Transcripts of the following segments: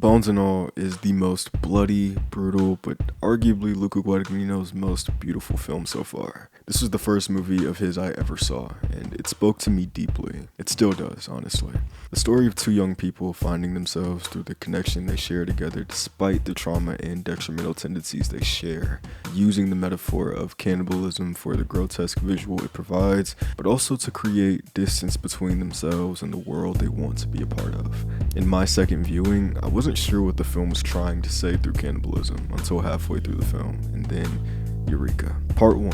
Bones and All is the most bloody, brutal, but arguably Luca Guadagnino's most beautiful film so far. This was the first movie of his I ever saw, and it spoke to me deeply. It still does, honestly. The story of two young people finding themselves through the connection they share together despite the trauma and detrimental tendencies they share, using the metaphor of cannibalism for the grotesque visual it provides, but also to create distance between themselves and the world they want to be a part of. In my second viewing, I wasn't sure what the film was trying to say through cannibalism until halfway through the film, and then Eureka. Part 1.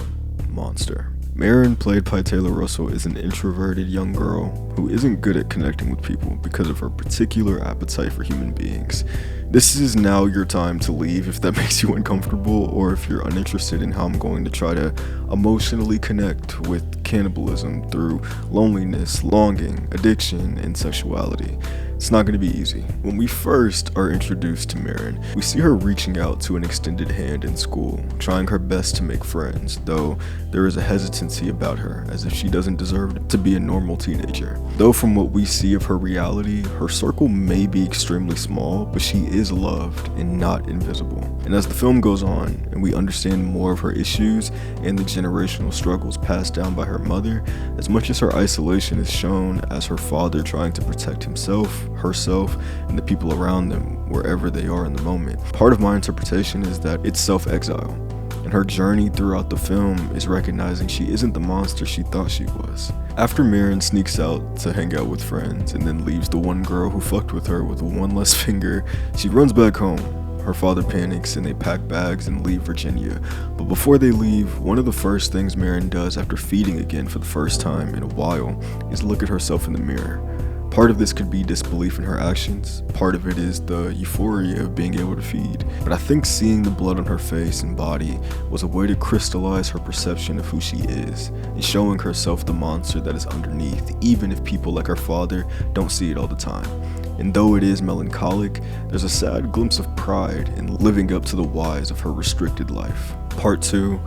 Monster. Marin, played by Taylor Russell, is an introverted young girl who isn't good at connecting with people because of her particular appetite for human beings. This is now your time to leave if that makes you uncomfortable, or if you're uninterested in how I'm going to try to emotionally connect with cannibalism through loneliness, longing, addiction, and sexuality. It's not going to be easy. When we first are introduced to Marin, we see her reaching out to an extended hand in school, trying her best to make friends, though there is a hesitancy about her, as if she doesn't deserve to be a normal teenager. Though from what we see of her reality, her circle may be extremely small, but she is loved and not invisible. And as the film goes on, and we understand more of her issues and the generational struggles passed down by her mother, as much as her isolation is shown as her father trying to protect himself, herself, and the people around them wherever they are in the moment. Part of my interpretation is that it's self-exile, and her journey throughout the film is recognizing she isn't the monster she thought she was. After Marin sneaks out to hang out with friends and then leaves the one girl who fucked with her with one less finger, she runs back home. Her father panics and they pack bags and leave Virginia. But before they leave, one of the first things Marin does after feeding again for the first time in a while is look at herself in the mirror. Part of this could be disbelief in her actions, part of it is the euphoria of being able to feed, but I think seeing the blood on her face and body was a way to crystallize her perception of who she is, and showing herself the monster that is underneath, even if people like her father don't see it all the time. And though it is melancholic, there's a sad glimpse of pride in living up to the whys of her restricted life. Part 2,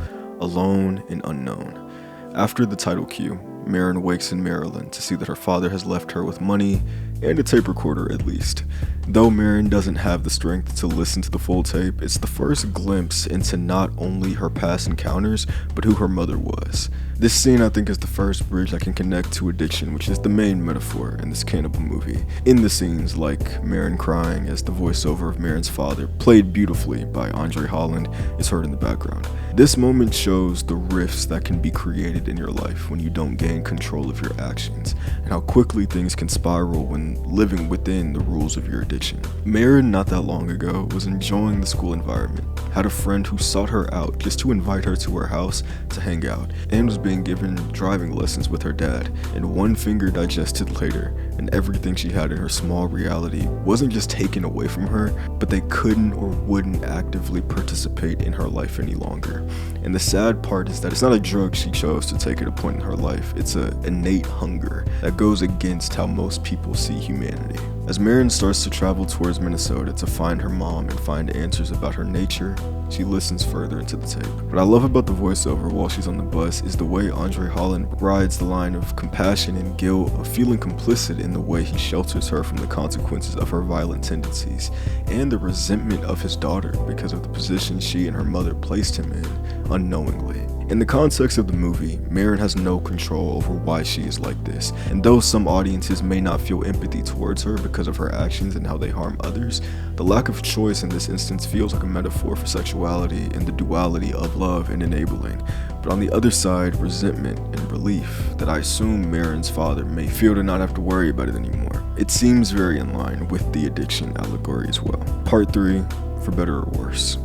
Alone and Unknown. After the title cue, Marin wakes in Maryland to see that her father has left her with money and a tape recorder at least. Though Marin doesn't have the strength to listen to the full tape, it's the first glimpse into not only her past encounters, but who her mother was. This scene I think is the first bridge I can connect to addiction, which is the main metaphor in this cannibal movie. In the scenes like Marin crying as the voiceover of Marin's father, played beautifully by Andre Holland, is heard in the background. This moment shows the rifts that can be created in your life when you don't gain control of your actions, and how quickly things can spiral when living within the rules of your addiction. Marin, not that long ago, was enjoying the school environment, had a friend who sought her out just to invite her to her house to hang out, and was being given driving lessons with her dad, and one finger digested later, and everything she had in her small reality wasn't just taken away from her, but they couldn't or wouldn't actively participate in her life any longer. And the sad part is that it's not a drug she chose to take at a point in her life, it's an innate hunger that goes against how most people see humanity. As Marin starts to travel towards Minnesota to find her mom and find answers about her nature, she listens further into the tape. What I love about the voiceover while she's on the bus is the way Andre Holland rides the line of compassion and guilt, of feeling complicit in the way he shelters her from the consequences of her violent tendencies, and the resentment of his daughter because of the position she and her mother placed him in unknowingly. In the context of the movie, Marin has no control over why she is like this, and though some audiences may not feel empathy towards her because of her actions and how they harm others, the lack of choice in this instance feels like a metaphor for sexuality and the duality of love and enabling. But on the other side, resentment and relief that I assume Marin's father may feel to not have to worry about it anymore. It seems very in line with the addiction allegory as well. Part 3, For Better or Worse.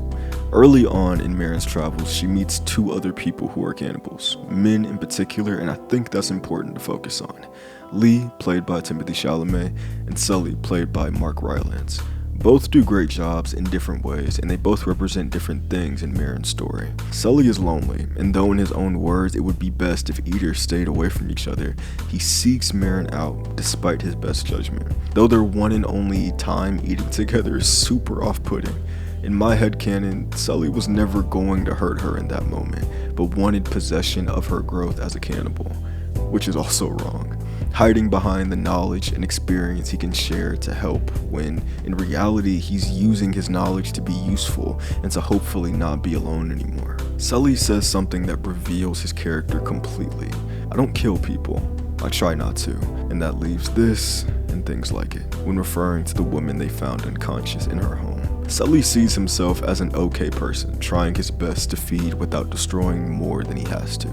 Early on in Marin's travels, she meets two other people who are cannibals, men in particular, and I think that's important to focus on. Lee, played by Timothée Chalamet, and Sully, played by Mark Rylance. Both do great jobs in different ways, and they both represent different things in Marin's story. Sully is lonely, and though in his own words it would be best if eaters stayed away from each other, he seeks Marin out despite his best judgment. Though their one and only time eating together is super off-putting, in my headcanon, Sully was never going to hurt her in that moment, but wanted possession of her growth as a cannibal, which is also wrong. hiding behind the knowledge and experience he can share to help, when in reality he's using his knowledge to be useful and to hopefully not be alone anymore. Sully says something that reveals his character completely. "I don't kill people. I try not to." And that leaves this and things like it, when referring to the woman they found unconscious in her home. Sully sees himself as an okay person, trying his best to feed without destroying more than he has to.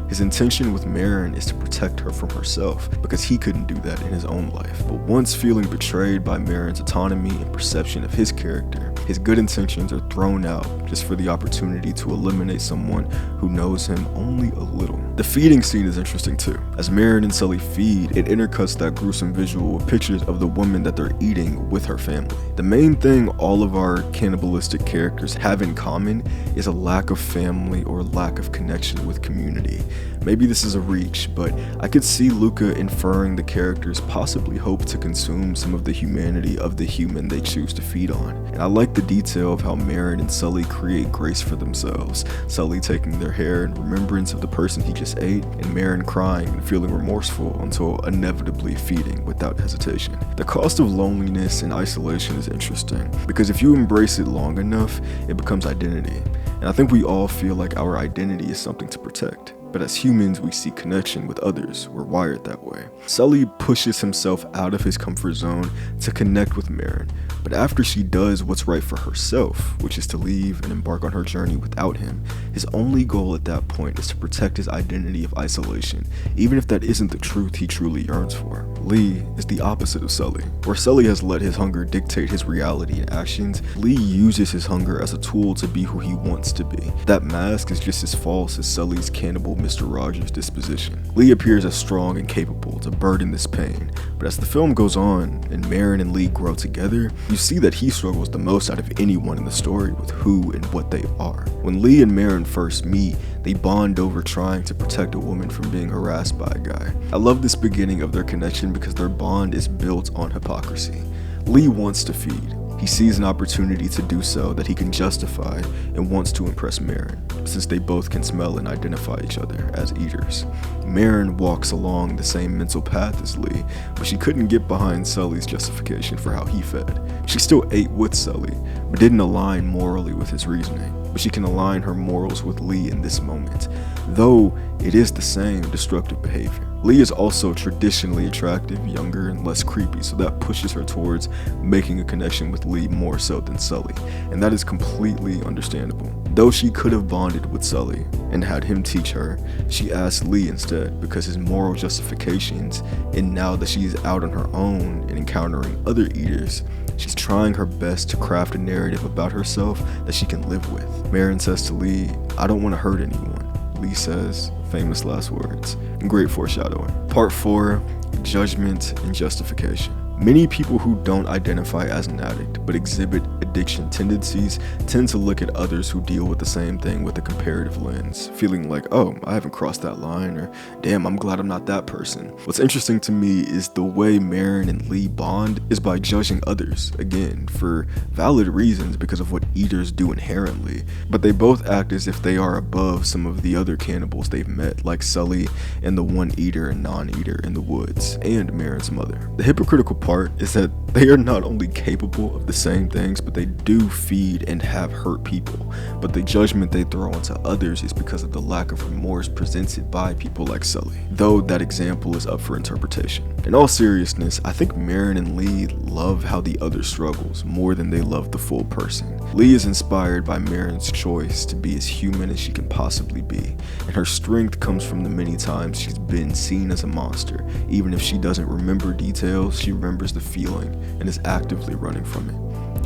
His intention with Marin is to protect her from herself, because he couldn't do that in his own life. But once feeling betrayed by Marin's autonomy and perception of his character, his good intentions are thrown out just for the opportunity to eliminate someone who knows him only a little. The feeding scene is interesting too. As Marin and Sully feed, it intercuts that gruesome visual with pictures of the woman that they're eating with her family. The main thing all of our cannibalistic characters have in common is a lack of family or lack of connection with community. Maybe this is a reach, but I could see Luca inferring the characters possibly hope to consume some of the humanity of the human they choose to feed on. And I like the detail of how Marin and Sully create grace for themselves, Sully taking their hair in remembrance of the person he just ate, and Marin crying and feeling remorseful until inevitably feeding without hesitation. The cost of loneliness and isolation is interesting, because if you embrace it long enough, it becomes identity. And I think we all feel like our identity is something to protect. But as humans, we seek connection with others. We're wired that way. Sully pushes himself out of his comfort zone to connect with Marin, but after she does what's right for herself, which is to leave and embark on her journey without him, his only goal at that point is to protect his identity of isolation, even if that isn't the truth he truly yearns for. Lee is the opposite of Sully. Where Sully has let his hunger dictate his reality and actions, Lee uses his hunger as a tool to be who he wants to be. That mask is just as false as Sully's cannibal Mr. Rogers' disposition. Lee appears as strong and capable to burden this pain, but as the film goes on and Marin and Lee grow together, you see that he struggles the most out of anyone in the story with who and what they are. When Lee and Marin first meet, they bond over trying to protect a woman from being harassed by a guy. I love this beginning of their connection because their bond is built on hypocrisy. Lee wants to feed. He sees an opportunity to do so that he can justify and wants to impress Marin, since they both can smell and identify each other as eaters. Marin walks along the same mental path as Lee, but she couldn't get behind Sully's justification for how he fed. She still ate with Sully, but didn't align morally with his reasoning. But she can align her morals with Lee in this moment, though it is the same destructive behavior. Lee is also traditionally attractive, younger, and less creepy, so that pushes her towards making a connection with Lee more so than Sully, and that is completely understandable. Though she could have bonded with Sully and had him teach her, she asked Lee instead because his moral justifications, and now that she is out on her own and encountering other eaters, she's trying her best to craft a narrative about herself that she can live with. Marin says to Lee, "I don't want to hurt anyone." Lee says, famous last words. Great foreshadowing. Part 4, Judgment and Justification. Many people who don't identify as an addict but exhibit addiction tendencies tend to look at others who deal with the same thing with a comparative lens, feeling like, oh, I haven't crossed that line, or damn, I'm glad I'm not that person. What's interesting to me is the way Marin and Lee bond is by judging others, again, for valid reasons because of what eaters do inherently, but they both act as if they are above some of the other cannibals they've met, like Sully and the one eater and non-eater in the woods, and Marin's mother. The hypocritical part is that they are not only capable of the same things, but they do feed and have hurt people, but the judgment they throw onto others is because of the lack of remorse presented by people like Sully, though that example is up for interpretation. In all seriousness, I think Marin and Lee love how the other struggles more than they love the full person. Lee is inspired by Marin's choice to be as human as she can possibly be, and her strength comes from the many times she's been seen as a monster. Even if she doesn't remember details, she remembers the feeling and is actively running from it.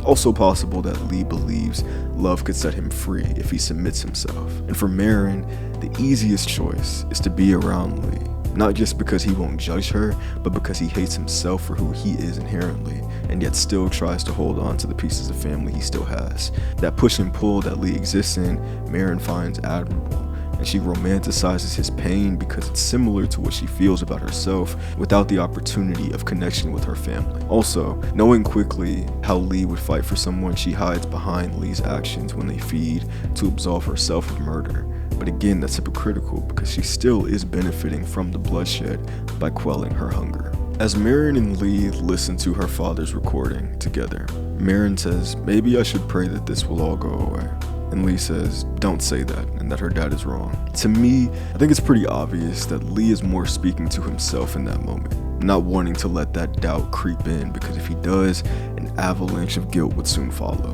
Also possible that Lee believes love could set him free if he submits himself. And for Marin, the easiest choice is to be around Lee. Not just because he won't judge her, but because he hates himself for who he is inherently, and yet still tries to hold on to the pieces of family he still has. That push and pull that Lee exists in, Marin finds admirable, and she romanticizes his pain because it's similar to what she feels about herself without the opportunity of connection with her family. Also, knowing quickly how Lee would fight for someone, she hides behind Lee's actions when they feed to absolve herself of murder. But again, that's hypocritical because she still is benefiting from the bloodshed by quelling her hunger. As Marin and Lee listen to her father's recording together, Marin says, "Maybe I should pray that this will all go away." And Lee says, "Don't say that, and that her dad is wrong." To me, I think it's pretty obvious that Lee is more speaking to himself in that moment, not wanting to let that doubt creep in, because if he does, an avalanche of guilt would soon follow.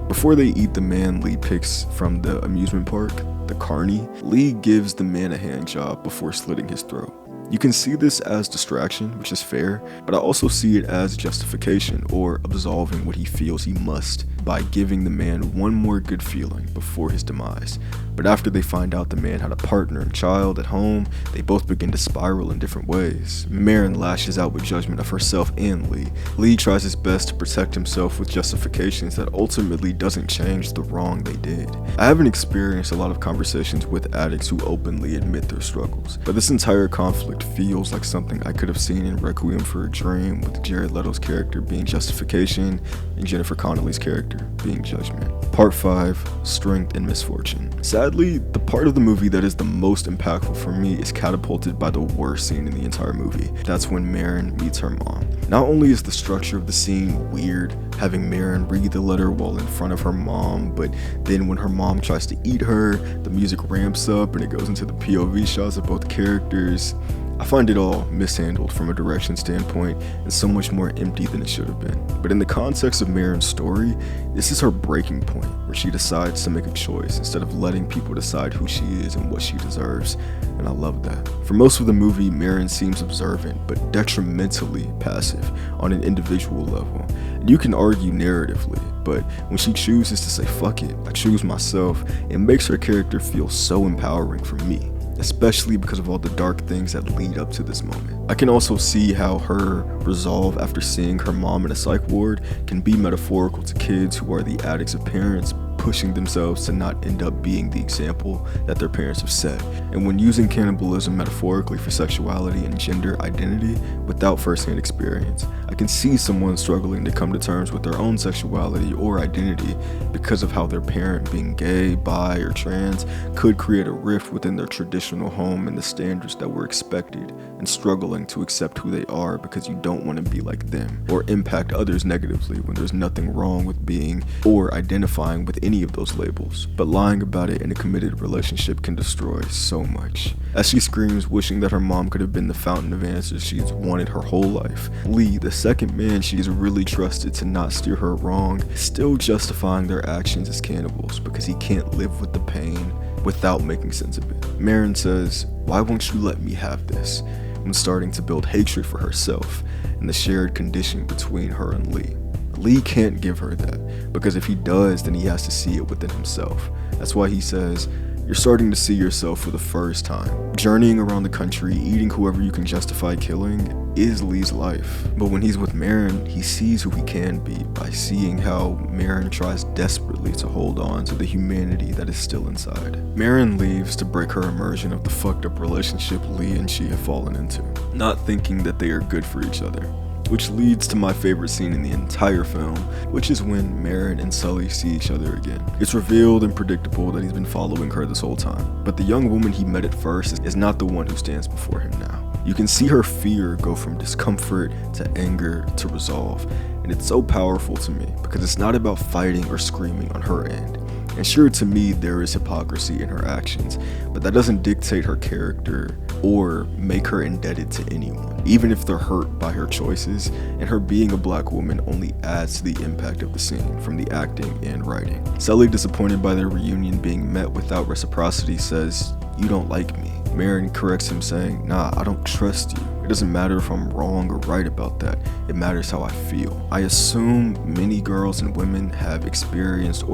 Before they eat the man Lee picks from the amusement park, the carny, Lee gives the man a hand job before slitting his throat. You can see this as distraction, which is fair, but I also see it as justification, or absolving what he feels he must, by giving the man one more good feeling before his demise. But after they find out the man had a partner and child at home, they both begin to spiral in different ways. Marin lashes out with judgment of herself and Lee. Lee tries his best to protect himself with justifications that ultimately doesn't change the wrong they did. I haven't experienced a lot of conversations with addicts who openly admit their struggles, but this entire conflict feels like something I could have seen in Requiem for a Dream, with Jared Leto's character being justification and Jennifer Connelly's character being judgment. Part 5, Strength and Misfortune. Sadly, the part of the movie that is the most impactful for me is catapulted by the worst scene in the entire movie. That's when Marin meets her mom. Not only is the structure of the scene weird, having Marin read the letter while in front of her mom, but then when her mom tries to eat her, the music ramps up and it goes into the POV shots of both characters. I find it all mishandled from a direction standpoint and so much more empty than it should have been. But in the context of Marin's story, this is her breaking point, where she decides to make a choice instead of letting people decide who she is and what she deserves, and I love that. For most of the movie, Marin seems observant but detrimentally passive on an individual level. And you can argue narratively, but when she chooses to say fuck it, I choose myself, it makes her character feel so empowering for me, especially because of all the dark things that lead up to this moment. I can also see how her resolve after seeing her mom in a psych ward can be metaphorical to kids who are the addicts of parents pushing themselves to not end up being the example that their parents have set. And when using cannibalism metaphorically for sexuality and gender identity without firsthand experience, I can see someone struggling to come to terms with their own sexuality or identity because of how their parent, being gay, bi, or trans, could create a rift within their traditional home and the standards that were expected, and struggling to accept who they are because you don't want to be like them, or impact others negatively when there's nothing wrong with being or identifying with any of those labels. But lying about it in a committed relationship can destroy so much. As she screams, wishing that her mom could have been the fountain of answers she's wanted her whole life, Lee, the second man she's really trusted to not steer her wrong, is still justifying their actions as cannibals because he can't live with the pain without making sense of it. Marin says, "Why won't you let me have this?" when starting to build hatred for herself and the shared condition between her and Lee. Lee can't give her that, because if he does, then he has to see it within himself. That's why he says, "You're starting to see yourself for the first time." Journeying around the country, eating whoever you can justify killing, is Lee's life. But when he's with Marin, he sees who he can be by seeing how Marin tries desperately to hold on to the humanity that is still inside. Marin leaves to break her immersion of the fucked up relationship Lee and she have fallen into, not thinking that they are good for each other. Which leads to my favorite scene in the entire film, which is when Marin and Sully see each other again. It's revealed and predictable that he's been following her this whole time, but the young woman he met at first is not the one who stands before him now. You can see her fear go from discomfort to anger to resolve, and it's so powerful to me because it's not about fighting or screaming on her end. And sure, to me, there is hypocrisy in her actions, but that doesn't dictate her character or make her indebted to anyone, even if they're hurt by her choices, and her being a black woman only adds to the impact of the scene from the acting and writing. Sully, disappointed by their reunion being met without reciprocity, says, "You don't like me." Marin corrects him saying, "Nah, I don't trust you. It doesn't matter if I'm wrong or right about that. It matters how I feel." I assume many girls and women have experienced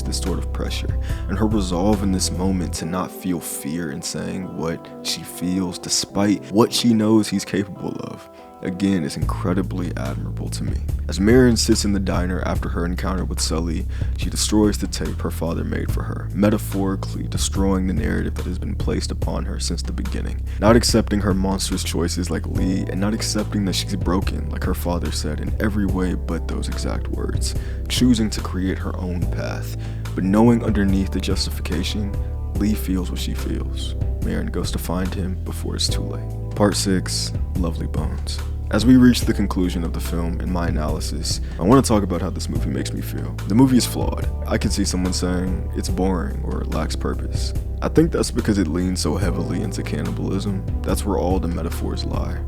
this sort of pressure, and her resolve in this moment to not feel fear in saying what she feels despite what she knows he's capable of, again, is incredibly admirable to me. As Marin sits in the diner after her encounter with Sully, she destroys the tape her father made for her, metaphorically destroying the narrative that has been placed upon her since the beginning. Not accepting her monstrous choices like Lee, and not accepting that she's broken like her father said in every way but those exact words. Choosing to create her own path, but knowing underneath the justification, Lee feels what she feels. Marin goes to find him before it's too late. Part 6, Lovely Bones. As we reach the conclusion of the film in my analysis, I want to talk about how this movie makes me feel. The movie is flawed. I can see someone saying it's boring or it lacks purpose. I think that's because it leans so heavily into cannibalism. That's where all the metaphors lie.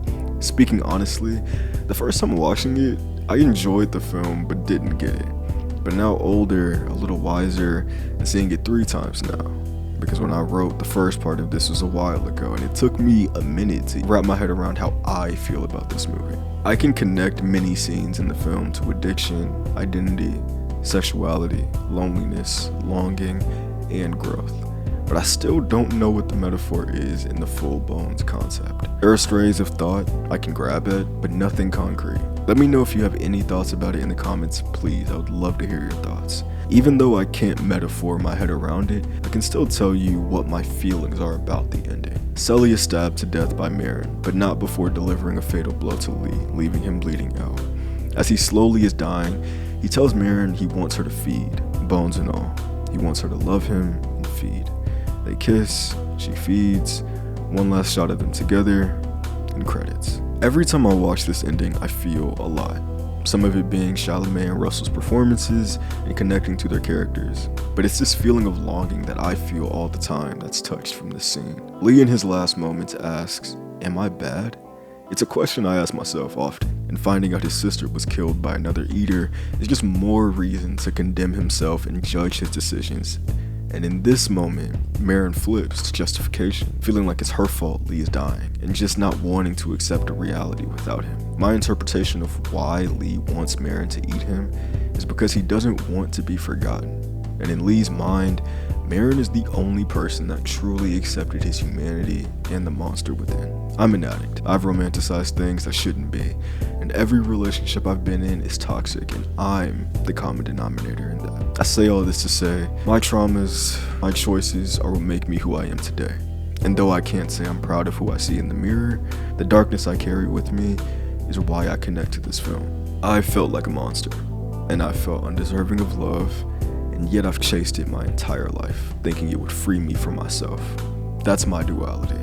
Speaking honestly, the first time watching it, I enjoyed the film but didn't get it. But now older, a little wiser, and seeing it 3 times now. Because when I wrote the first part of this was a while ago, and it took me a minute to wrap my head around how I feel about this movie. I can connect many scenes in the film to addiction, identity, sexuality, loneliness, longing, and growth. But I still don't know what the metaphor is in the full bones concept. There are strays of thought I can grab at, but nothing concrete. Let me know if you have any thoughts about it in the comments, please. I would love to hear your thoughts. Even though I can't metaphor my head around it, I can still tell you what my feelings are about the ending. Sully is stabbed to death by Marin, but not before delivering a fatal blow to Lee, leaving him bleeding out. As he slowly is dying, he tells Marin he wants her to feed, bones and all. He wants her to love him and feed. They kiss, she feeds, one last shot of them together, and credits. Every time I watch this ending, I feel a lot. Some of it being Chalamet and Russell's performances and connecting to their characters. But it's this feeling of longing that I feel all the time that's touched from this scene. Lee in his last moments asks, "Am I bad?" It's a question I ask myself often, and finding out his sister was killed by another eater is just more reason to condemn himself and judge his decisions. And in this moment, Marin flips to justification, feeling like it's her fault Lee is dying, and just not wanting to accept a reality without him. My interpretation of why Lee wants Marin to eat him is because he doesn't want to be forgotten. And in Lee's mind, Marin is the only person that truly accepted his humanity and the monster within. I'm an addict. I've romanticized things that shouldn't be, and every relationship I've been in is toxic, and I'm the common denominator in that. I say all this to say, my traumas, my choices are what make me who I am today. And though I can't say I'm proud of who I see in the mirror, the darkness I carry with me is why I connect to this film. I felt like a monster, and I felt undeserving of love, and yet I've chased it my entire life, thinking it would free me from myself. That's my duality.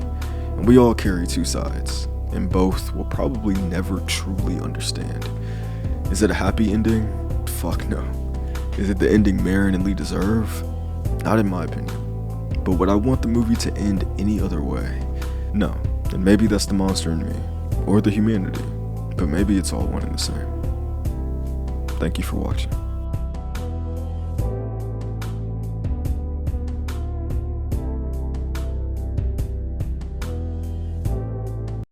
And we all carry 2 sides, and both will probably never truly understand. Is it a happy ending? Fuck no. Is it the ending Marin and Lee deserve? Not in my opinion. But would I want the movie to end any other way? No. And maybe that's the monster in me, or the humanity, but maybe it's all one and the same. Thank you for watching.